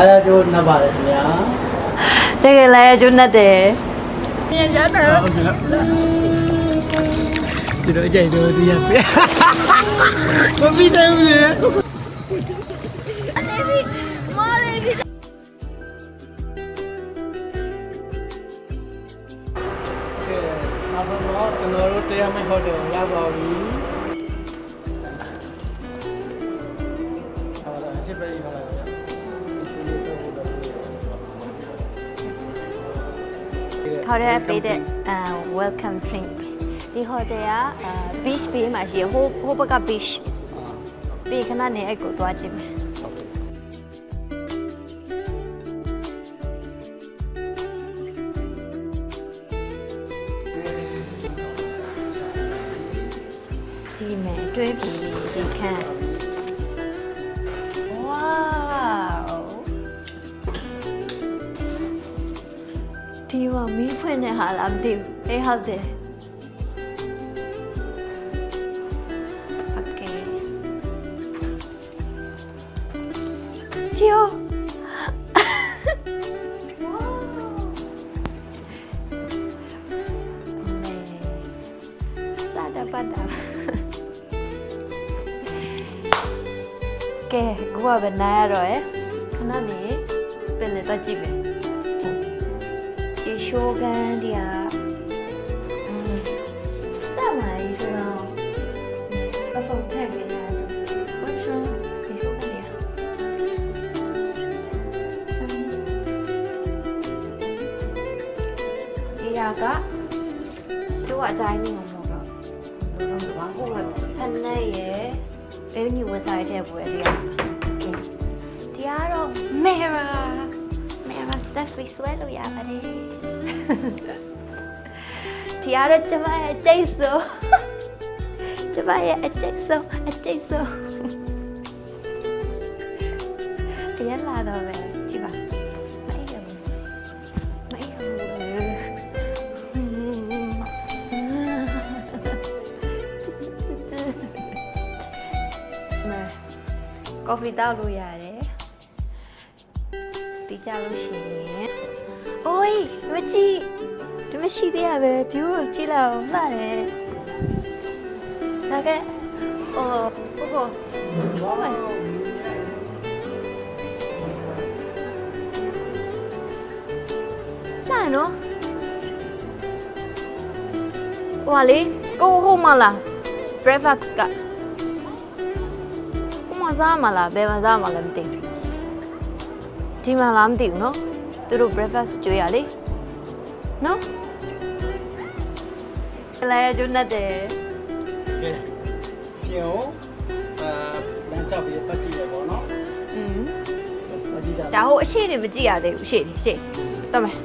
Saya jual napa ya? Đây là chú nè để Chị đợi chạy rồi đi nhặt. Có biết đâu gì? Nó rút ra mấy hồi đường ra vào đi. hotel bay the welcome drink. Đi hotel á beach bay mà chỉ hô baka beach. Bay cái này ai cũng toa chim. Thì mẹ追比你看。Wow. ဒီမှာမီးဖွင့်နေဟာလားမသိဘူးအေးဟုတ်တယ်โอเคကျော်လာတာပါတာကဲကိုကပဲနားရတော့ရခဏနေပြန်နေတော့ကြည့်မယ်show gan dia tak mai show pasal tag dia what show show gan dia dia ka tu ajai ni ngom ko lo ba ko han nai ye be ni website တဲ့ပွဲdia dia ro mera stuff we swear လို့ရပါတယ်ဒီအားတော့ကျမရဲ့အကျိတ်ဆုံးကျမရဲ့အကျိတ်ဆုံးပြန်လာတော့ပဲကြည့်ပါမအိပ်ရဘူးကော်ဖီတောက်လို့ရတယ်တီးကြလို့ရှိရင်အိုးမကြည့်ဒီမရှိသေးရပဲဖြူကိုကြည့်လိုက်အောင်လှတယ်ဒါကဲအိုးဟုတ်မယ်လာနော်ဟိုလေကိုဟုတ်မလား breakfast ကဟိုမှာစားမလားဘယ်မှာစားမလဲမသိဘူးဒီမှာလားမသိဘူးနော်သူတို့ breakfast ကြွေးရလေနော်လဲကျွတ်တဲ့ကဲပြောလမ်းချပြီးပတ်ကြည့်ရပါတော့ပတ်ကြည့်ကြဒါဟိုအရှိနေမကြည့်ရသေးဘူးရှေ့တော့မယ်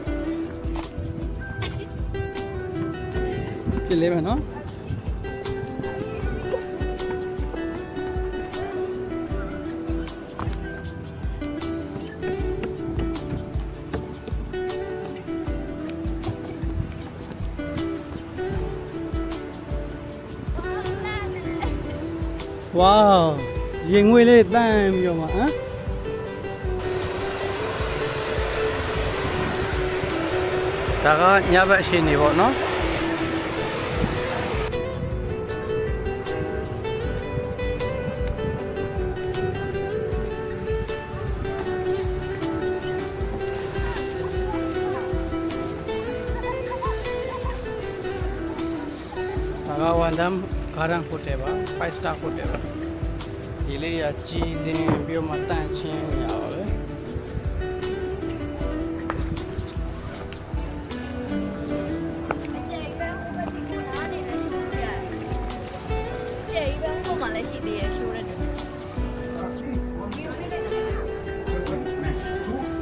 ပြလဲမယ်နော်ဝေါရင်ငွေလေးတန်းပြီးတော့မှာဟမ်ဒါကညဘက်အရှိနေပေါ့နော်ဒါကဝန်ဒမ်Garang hotel ပါ 5 star hotel ပါဒီလေးရကြည်လင်းပြီးတော့မှတန့်ချင်းရပါပဲ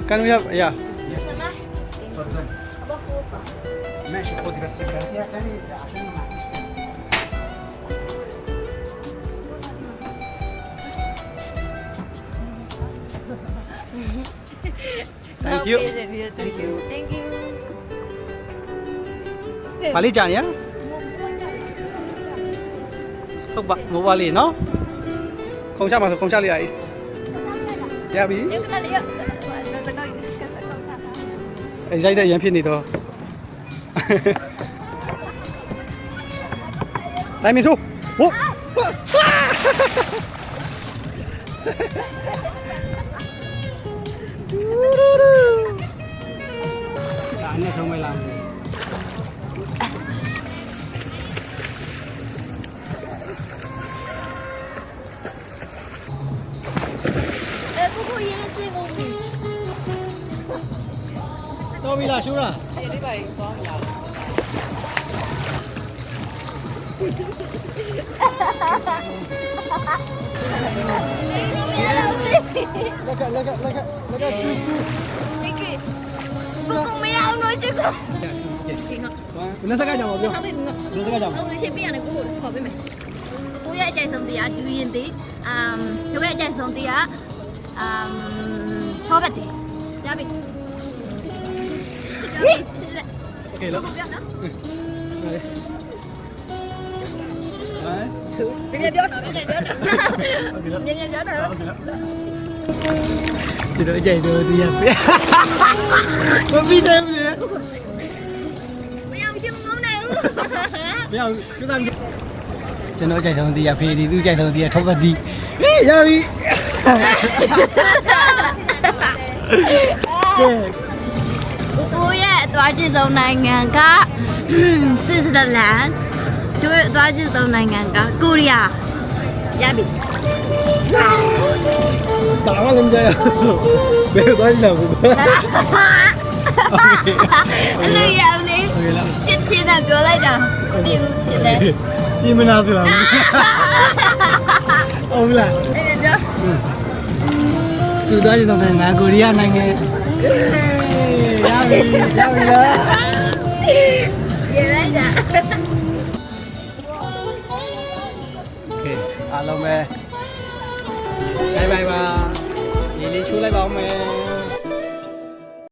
Kan ya ya ماشي خدي بس الكارتيه تاني عشان Thank you. Thank you. Bali chả nhé. Không bạn mua Bali nó. Không chắc mà không chắc liền. Dạ bí. ရိုက်တဲ့ရန်ဖြစ်နေတော့တိုင်းမင်းထိုးဟုတ်ဒါနဲ့ဆုံးမလား ကိုကိုရေးစင်ကုန်ပြီ တော်ပြီလားရှိုးလား လက်ကဒီကိကိုကိုမရအောင်လို့ဒီကို ဘယ်နဲ့စကားကြောင်ပြော ထောက်ပေးမငါ ဘယ်နဲ့စကားကြောင် အောင်လို့ရှိပြရနေကိုကိုခေါ်ပေးမယ်ကိုရဲ့အကြိုက်ဆုံးတရားဒူရင်တီတို့ရဲ့အကြိုက်ဆုံးတရားထောပတ်တီရပြီ โอเคလို့ ပြောနော် ဟမ် ပြပြပြောနော်ပြပြပြောနော်မြင်မြင်ပြောနော် ကျွန်တော်အကြိုက်တော့ဒီရပြမပြီးတယ်ဗျာ မရမရှိမငုံနိုင်ဘူး မရဘူးကျန်ကျွန်တော်အကြိုက်ဆုံးဒီရဖေးဒီသူအကြိုက်ဆုံးဒီရထောက်ပတ်ဒီဟေးရပြီကဲ ကိုရဲ့အသွားကြည့်ဆုံးနိုင်ငံကဆွစ်ဇာလန်တို့ရဲ့အသွားကြည့်ဆုံးနိုင်ငံကကိုရီးယားရပြီ ဒါမှလည်းမကြရဘယ်သွားကြည့်လာဘူး အဲ့လိုရအောင်လေ โอเคလား ရှင်းရှင်းနဲ့ပြောလိုက်တာဒီဘူးရှင်းတယ် ဒီမနာဆိုတာဟုတ်လား အဲ့ဒါပြော သူသွားကြည့်တော့ငါကိုရီးယားနိုင်ငံရပြီလား ရလိုက်တာ โอเคအားလုံးပဲ